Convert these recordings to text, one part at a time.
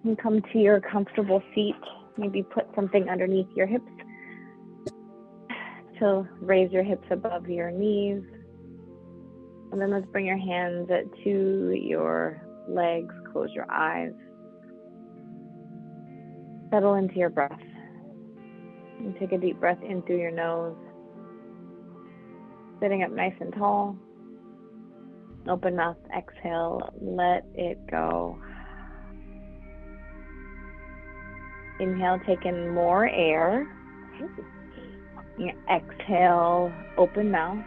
And come to your comfortable seat. Maybe put something underneath your hips to raise your hips above your knees. And then let's bring your hands to your legs. Close your eyes. Settle into your breath. And take a deep breath in through your nose. Sitting up nice and tall. Open mouth, exhale, let it go. Inhale, take in more air. Exhale, open mouth,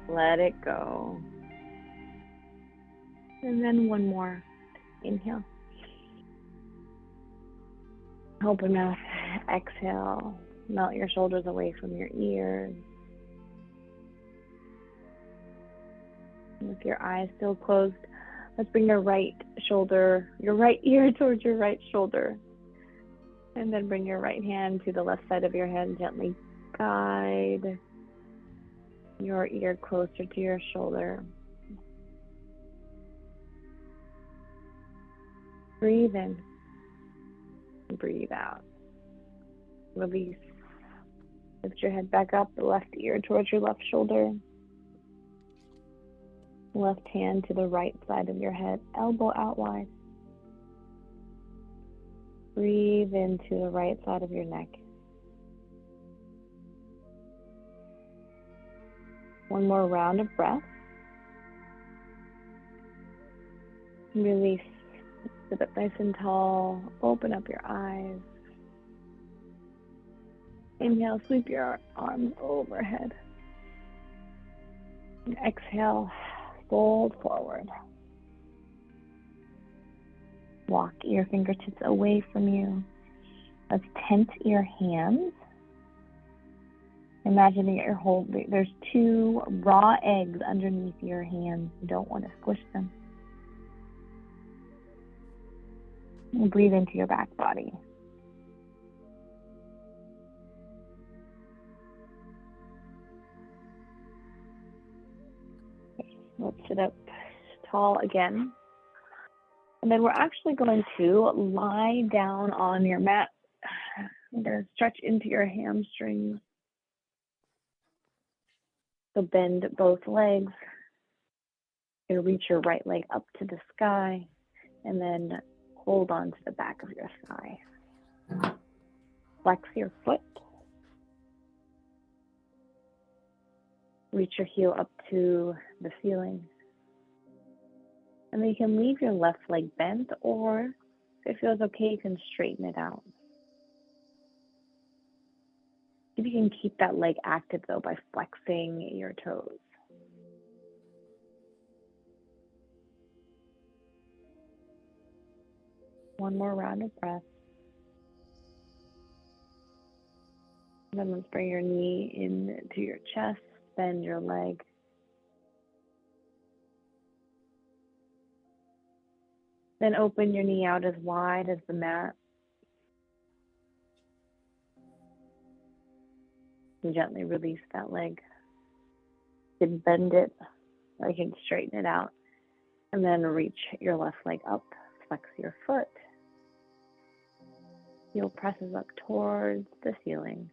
let it go. And then one more. Inhale. Open mouth, exhale. Melt your shoulders away from your ears. With your eyes still closed, let's bring your right ear towards your right shoulder. And then bring your right hand to the left side of your head. Gently guide your ear closer to your shoulder. Breathe in. Breathe out. Release. Lift your head back up, the left ear towards your left shoulder. Left hand to the right side of your head, elbow out wide. Breathe into the right side of your neck. One more round of breath. Release. Sit up nice and tall. Open up your eyes. Inhale, sweep your arms overhead. And exhale, fold forward. Walk your fingertips away from you. Let's tent your hands. Imagine that there's 2 raw eggs underneath your hands. You don't want to squish them. And breathe into your back body. Let's sit up tall again. And then we're actually going to lie down on your mat. I'm going to stretch into your hamstrings. So bend both legs. You're going to reach your right leg up to the sky and then hold on to the back of your thigh. Flex your foot. Reach your heel up to the ceiling. And then you can leave your left leg bent, or if it feels okay, you can straighten it out. See if you can keep that leg active though by flexing your toes. One more round of breath. And then let's bring your knee into your chest, bend your leg. Then open your knee out as wide as the mat. And gently release that leg. You can bend it, or you can straighten it out. And then reach your left leg up, flex your foot. Heel presses up towards the ceiling.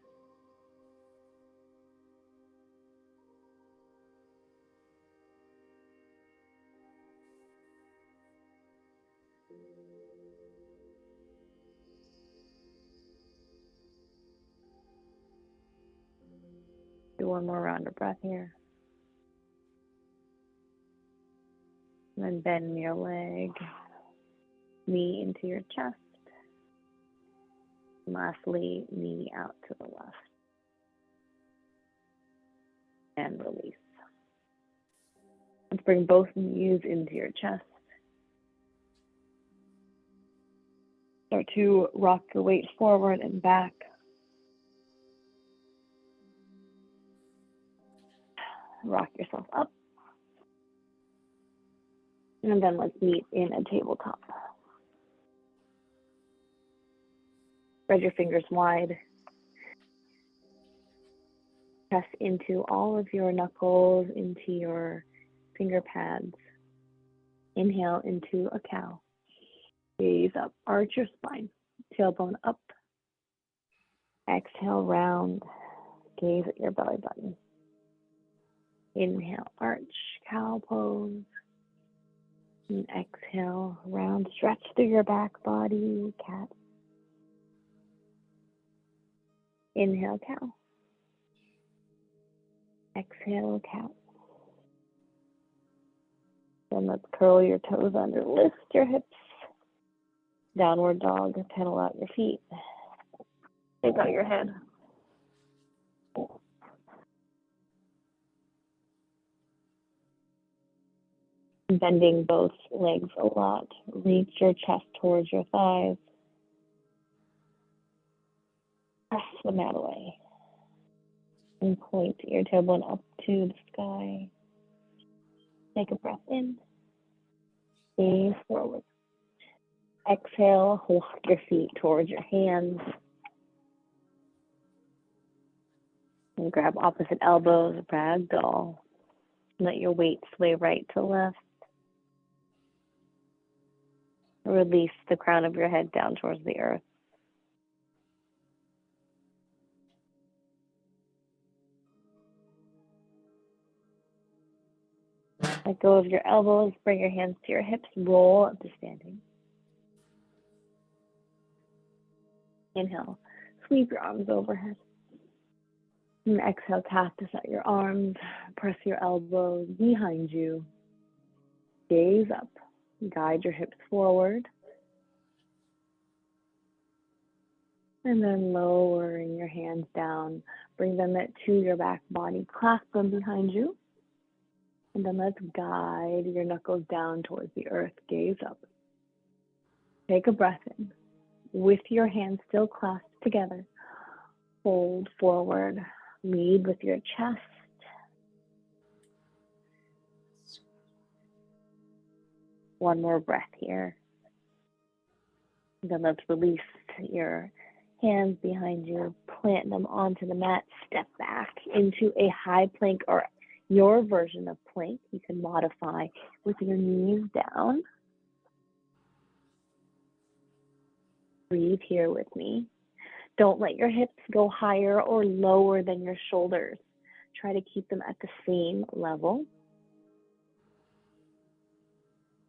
Do one more round of breath here. And then bend your leg, knee into your chest. And lastly, knee out to the left. And release. Let's bring both knees into your chest. Start to rock your weight forward and back. Rock yourself up. And then let's meet in a tabletop. Spread your fingers wide. Press into all of your knuckles, into your finger pads. Inhale into a cow. Gaze up, arch your spine, tailbone up. Exhale, round, gaze at your belly button. Inhale, arch, cow pose. And exhale, round, stretch through your back body, cat. Inhale, cow. Exhale, cat. Then let's curl your toes under, lift your hips. Downward dog, pedal out your feet. Take out your head. Bending both legs a lot. Reach your chest towards your thighs. Press the mat away. And point your tailbone up to the sky. Take a breath in. Gaze forward. Exhale, walk your feet towards your hands. And grab opposite elbows, ragdoll. Let your weight sway right to left. Release the crown of your head down towards the earth. Let go of your elbows, bring your hands to your hips, roll up to standing. Inhale, sweep your arms overhead. And exhale, tap this at your arms, press your elbows behind you. Gaze up, guide your hips forward. And then lowering your hands down, bring them to your back body, clasp them behind you. And then let's guide your knuckles down towards the earth, gaze up. Take a breath in. With your hands still clasped together, fold forward, lead with your chest. One more breath here. And then let's release your hands behind you, plant them onto the mat, step back into a high plank or your version of plank. You can modify with your knees down. Breathe here with me. Don't let your hips go higher or lower than your shoulders. Try to keep them at the same level.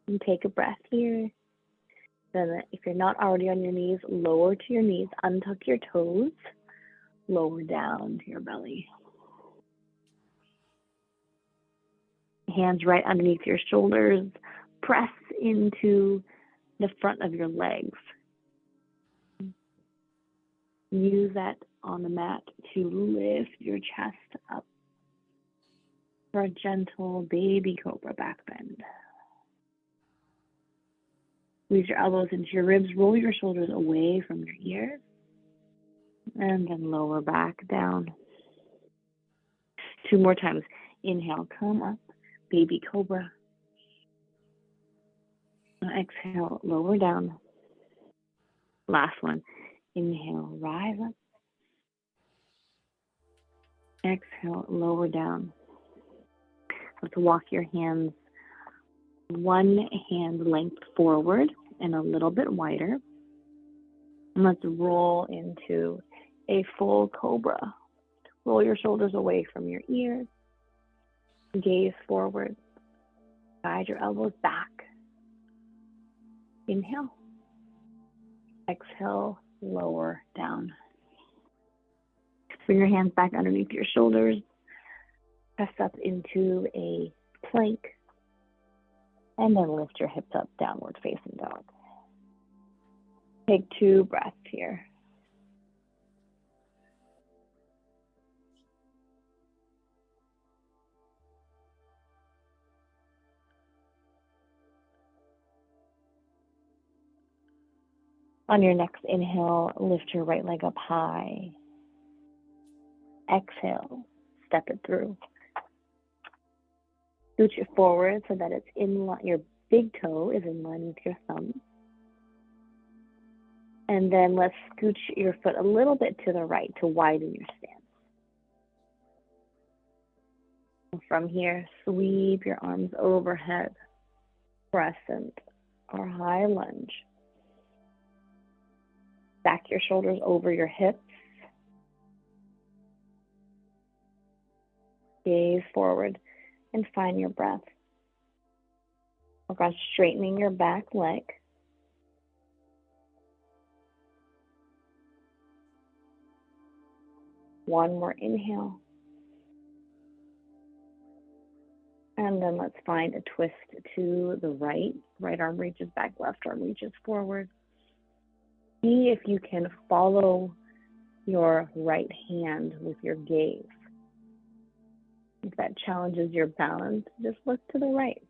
And take a breath here. Then if you're not already on your knees, lower to your knees, untuck your toes, lower down to your belly. Hands right underneath your shoulders, press into the front of your legs. Use that on the mat to lift your chest up for a gentle baby cobra back bend. Squeeze your elbows into your ribs, roll your shoulders away from your ears, and then lower back down. 2 more times. Inhale, come up, baby cobra. Exhale, lower down. Last one. Inhale, rise up. Exhale, lower down. Let's walk your hands one hand length forward and a little bit wider. And let's roll into a full cobra. Roll your shoulders away from your ears. Gaze forward. Guide your elbows back. Inhale. Exhale, lower down. Bring your hands back underneath your shoulders. Press up into a plank. And then lift your hips up, downward facing dog. Take 2 breaths here. On your next inhale, lift your right leg up high. Exhale, step it through. Scooch it forward so that it's in line, your big toe is in line with your thumb. And then let's scooch your foot a little bit to the right to widen your stance. From here, sweep your arms overhead, crescent or high lunge. Stack your shoulders over your hips. Gaze forward and find your breath. Work on straightening your back leg. One more inhale. And then let's find a twist to the right. Right arm reaches back, left arm reaches forward. See if you can follow your right hand with your gaze. If that challenges your balance, just look to the right.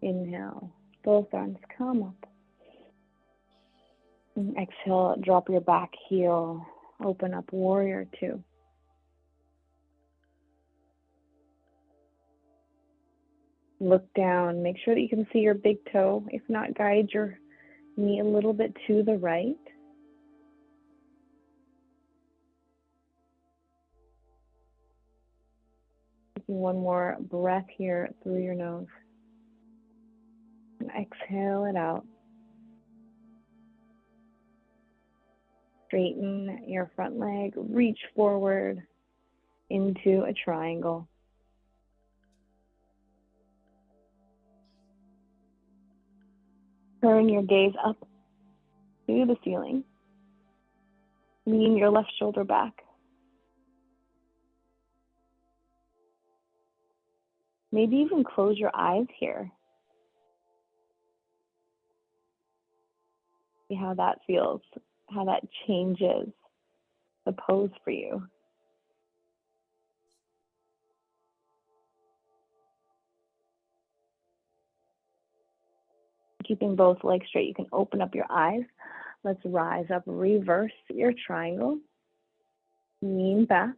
Inhale, both arms come up. And exhale, drop your back heel, open up warrior two. Look down, make sure that you can see your big toe. If not, guide your knee a little bit to the right. Taking one more breath here through your nose. And exhale it out. Straighten your front leg, reach forward into a triangle. Turn your gaze up to the ceiling. Lean your left shoulder back. Maybe even close your eyes here. See how that feels, how that changes the pose for you. Keeping both legs straight, you can open up your eyes. Let's rise up, reverse your triangle. Lean back.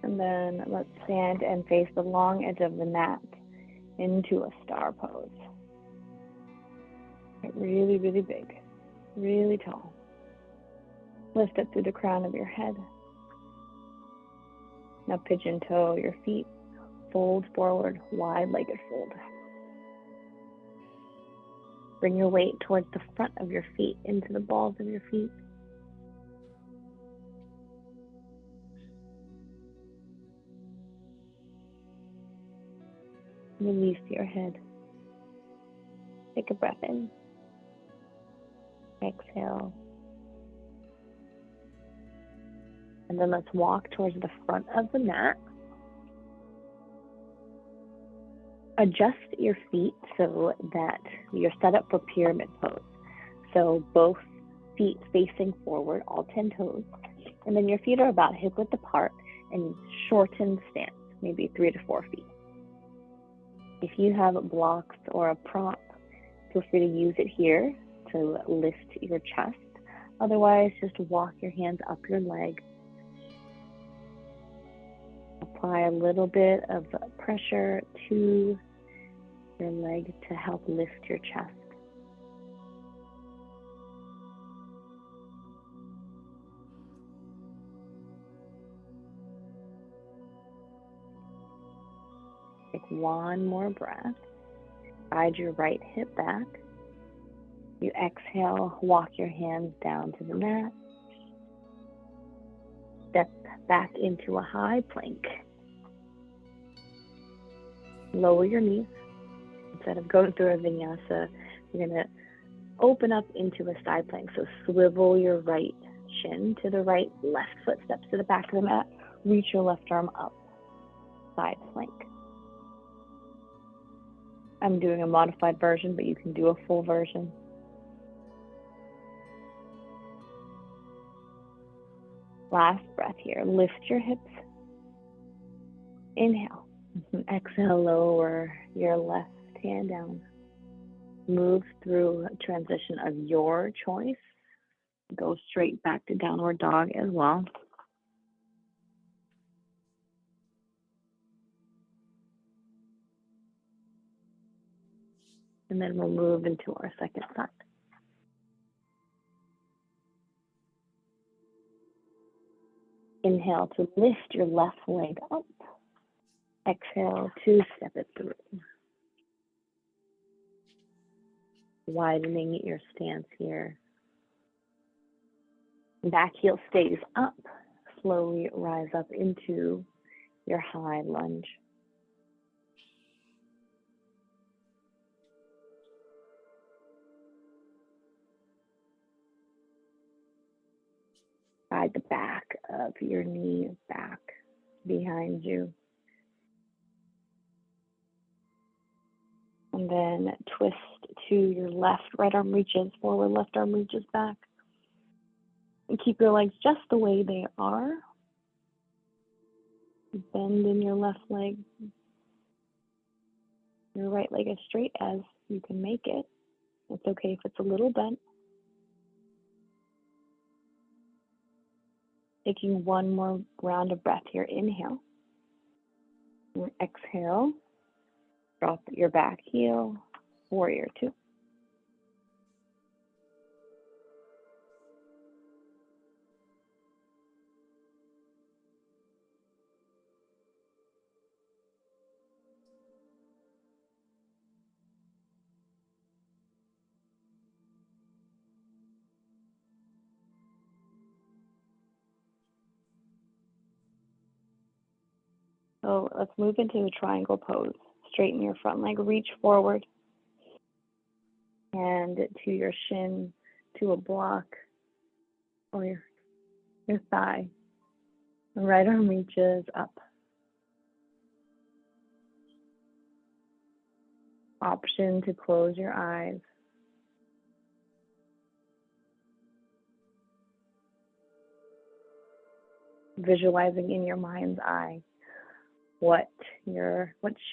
And then let's stand and face the long edge of the mat into a star pose. Get really, really big, really tall. Lift up through the crown of your head. Now pigeon toe your feet. Fold forward, wide-legged fold. Bring your weight towards the front of your feet, into the balls of your feet. Release your head. Take a breath in. Exhale. And then let's walk towards the front of the mat. Adjust your feet so that you're set up for pyramid pose. So both feet facing forward, all 10 toes. And then your feet are about hip width apart and shortened stance, maybe 3 to 4 feet. If you have blocks or a prop, feel free to use it here to lift your chest. Otherwise, just walk your hands up your leg. Apply a little bit of pressure to your leg to help lift your chest. Take one more breath. Guide your right hip back. You exhale, walk your hands down to the mat. Step back into a high plank. Lower your knees. Instead of going through a vinyasa, you're going to open up into a side plank. So swivel your right shin to the right, left foot steps to the back of the mat. Reach your left arm up. Side plank. I'm doing a modified version, but you can do a full version. Last breath here. Lift your hips. Inhale. Exhale, lower your left hand down. Move through a transition of your choice. Go straight back to downward dog as well. And then we'll move into our second side. Inhale to lift your left leg up. Exhale to step it through. Widening your stance here. Back heel stays up. Slowly rise up into your high lunge. Guide the back of your knees back behind you. And then twist to your left. Right arm reaches forward, left arm reaches back. And keep your legs just the way they are. Bend in your left leg. Your right leg as straight as you can make it. It's okay if it's a little bent. Taking one more round of breath here. Inhale. And exhale. Drop your back heel. Warrior two. So let's move into the triangle pose. Straighten your front leg, reach forward. Hand to your shin, to a block, or your thigh. The right arm reaches up. Option to close your eyes. Visualizing in your mind's eye what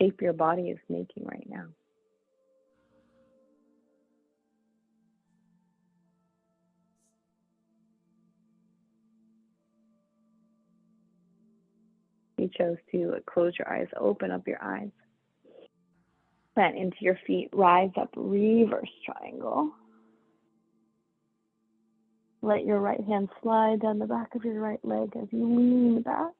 shape your body is making right now. You chose to close your eyes, open up your eyes. Plant into your feet, rise up, reverse triangle. Let your right hand slide down the back of your right leg as you lean back.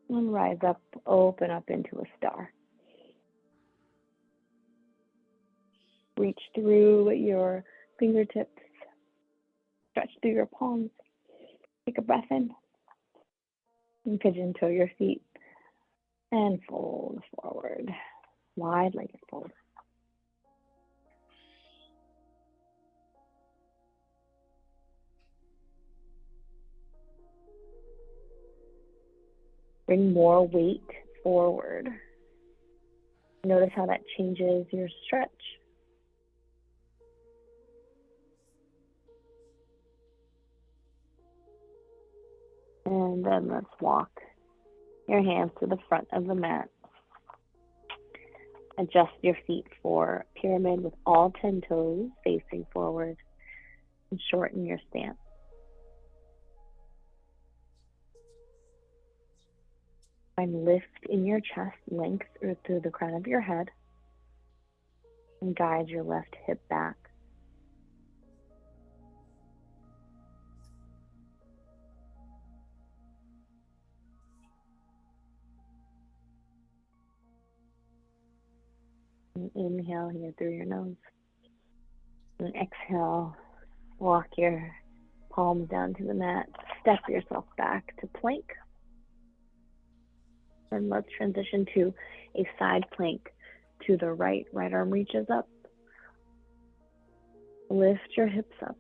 And rise up, open up into a star. Reach through your fingertips, stretch through your palms. Take a breath in. And pigeon toe your feet. And fold forward. Wide-legged fold. Bring more weight forward. Notice how that changes your stretch. And then let's walk your hands to the front of the mat. Adjust your feet for pyramid with all 10 toes facing forward and shorten your stance. Find lift in your chest, length through the crown of your head, and guide your left hip back. And inhale here through your nose. And exhale, walk your palms down to the mat. Step yourself back to plank. And let's transition to a side plank to the right. Right arm reaches up. Lift your hips up.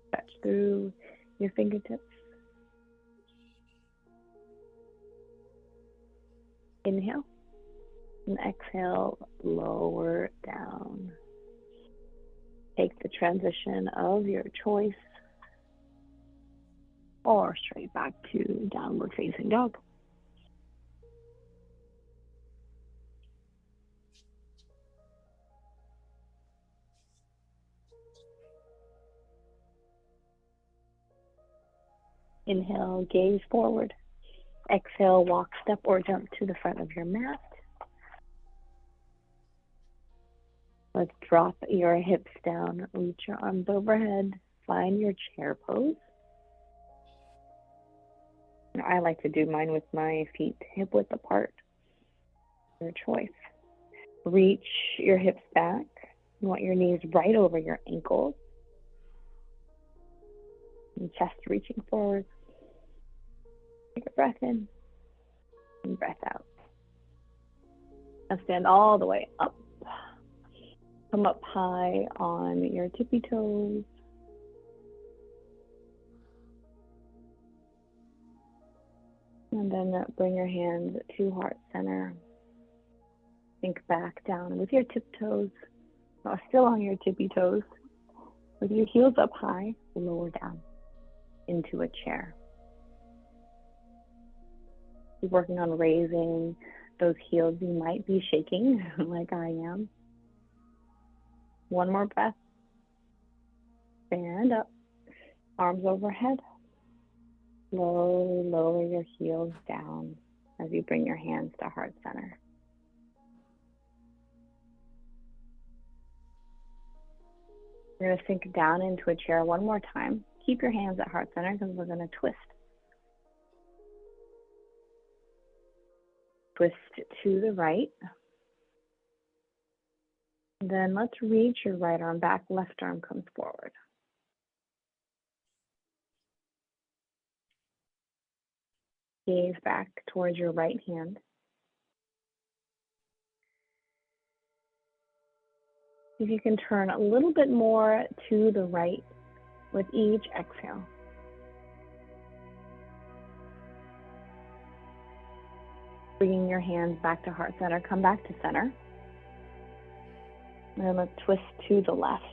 Stretch through your fingertips. Inhale. And exhale, lower down. Take the transition of your choice or straight back to downward facing dog. Inhale, gaze forward. Exhale, walk, step, or jump to the front of your mat. Let's drop your hips down, reach your arms overhead, find your chair pose. I like to do mine with my feet hip width apart. Your choice. Reach your hips back. You want your knees right over your ankles. And chest reaching forward. Take a breath in and breath out. Now stand all the way up. Come up high on your tippy toes. And then bring your hands to heart center. Sink back down with your tiptoes, still on your tippy toes. With your heels up high, lower down into a chair. Keep working on raising those heels. You might be shaking like I am. One more breath. Stand up, arms overhead. Slowly lower your heels down as you bring your hands to heart center. You're going to sink down into a chair one more time. Keep your hands at heart center because we're going to twist. Twist to the right. Then let's reach your right arm back, left arm comes forward. Gaze back towards your right hand. If you can turn a little bit more to the right with each exhale. Bringing your hands back to heart center, come back to center. And then let's twist to the left.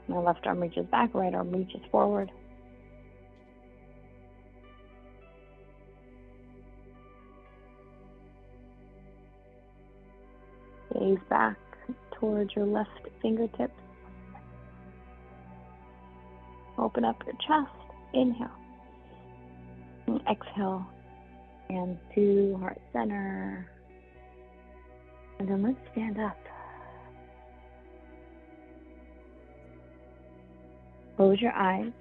My left arm reaches back, right arm reaches forward. Gaze back towards your left fingertips. Open up your chest. Inhale. And exhale. Hands to heart center. And then let's stand up. Close your eyes.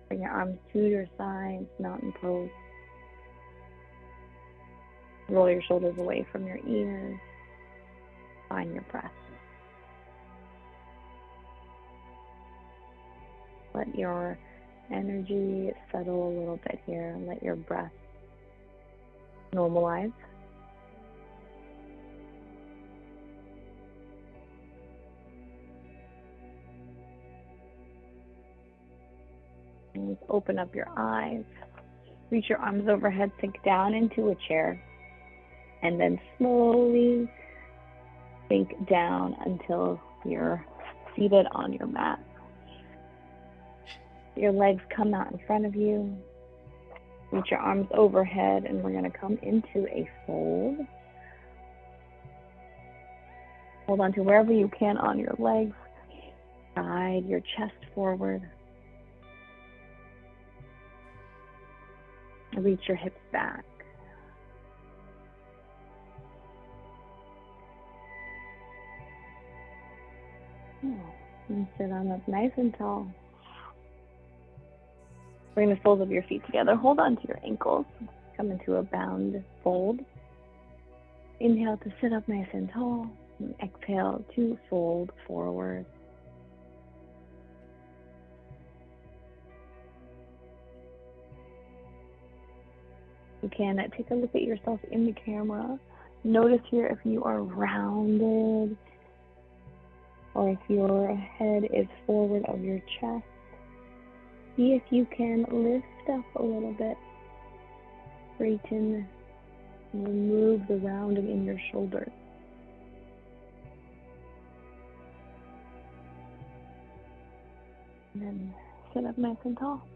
Bring your arms to your sides, mountain pose. Roll your shoulders away from your ears. Find your breath. Let your energy settle a little bit here. Let your breath normalize. And let's open up your eyes. Reach your arms overhead, sink down into a chair. And then slowly sink down until you're seated on your mat. Your legs come out in front of you. Reach your arms overhead, and we're going to come into a fold. Hold on to wherever you can on your legs. Guide your chest forward. Reach your hips back. And sit on up nice and tall. Bring the soles of your feet together. Hold on to your ankles. Come into a bound fold. Inhale to sit up nice and tall. And exhale to fold forward. You can take a look at yourself in the camera. Notice here if you are rounded or if your head is forward of your chest. See if you can lift up a little bit. Straighten and remove the rounding in your shoulders. And then sit up nice and tall.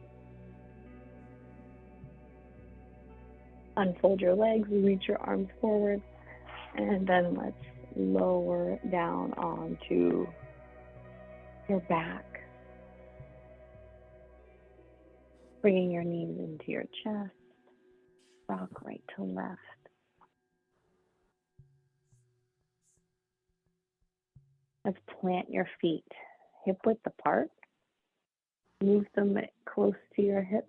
Unfold your legs, reach your arms forward, and then let's lower down onto your back. Bringing your knees into your chest, rock right to left. Let's plant your feet hip width apart. Move them close to your hips.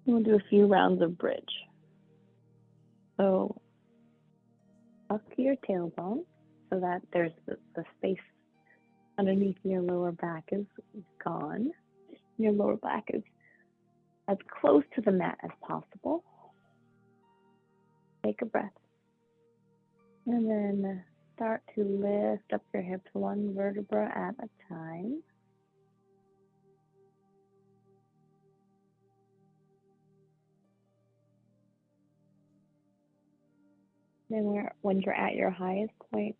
We'll do a few rounds of bridge. So tuck your tailbone so that there's the space underneath your lower back is gone. Your lower back is as close to the mat as possible. Take a breath. And then start to lift up your hips one vertebra at a time. Then when you're at your highest point,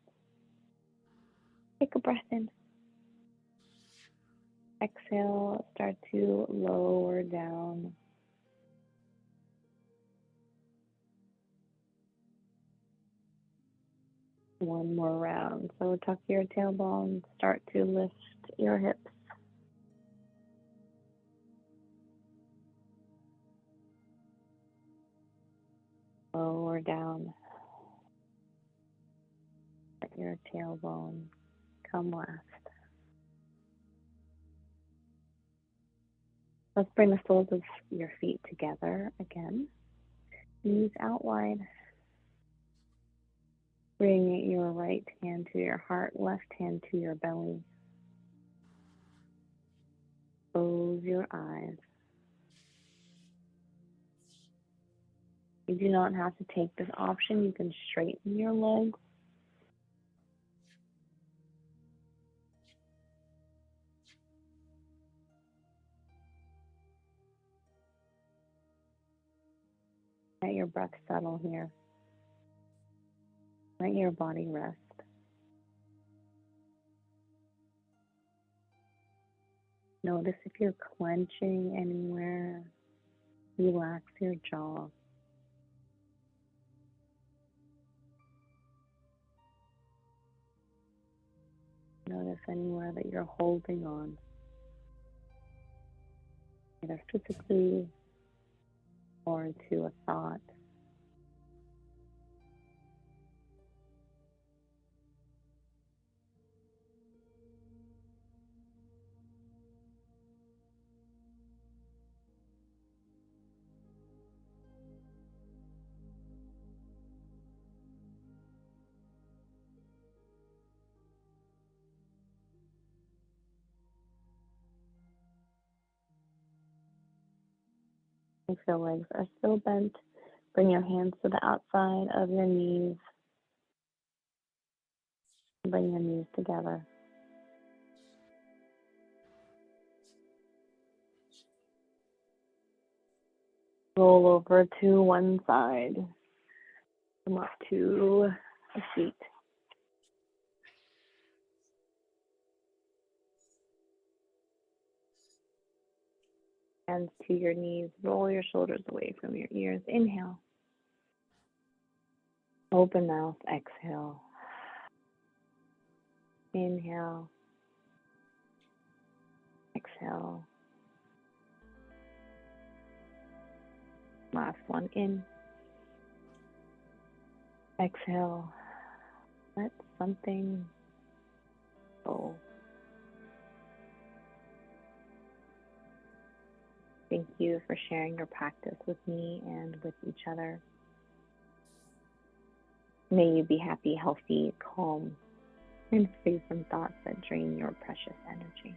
take a breath in. Exhale, start to lower down. One more round. So tuck your tailbone, start to lift your hips. Lower down. Let your tailbone come last. Let's bring the soles of your feet together again. Knees out wide. Bring your right hand to your heart, left hand to your belly. Close your eyes. You do not have to take this option. You can straighten your legs. Let your breath settle here. Let your body rest. Notice if you're clenching anywhere. Relax your jaw. Notice anywhere that you're holding on, either physically or to a thought. If your legs are still bent, bring your hands to the outside of your knees. Bring your knees together. Roll over to one side. Come up to a seat. Hands to your knees. Roll your shoulders away from your ears. Inhale. Open mouth. Exhale. Inhale. Exhale. Last one. In. Exhale. Let something go. Thank you for sharing your practice with me and with each other. May you be happy, healthy, calm, and free from thoughts that drain your precious energy.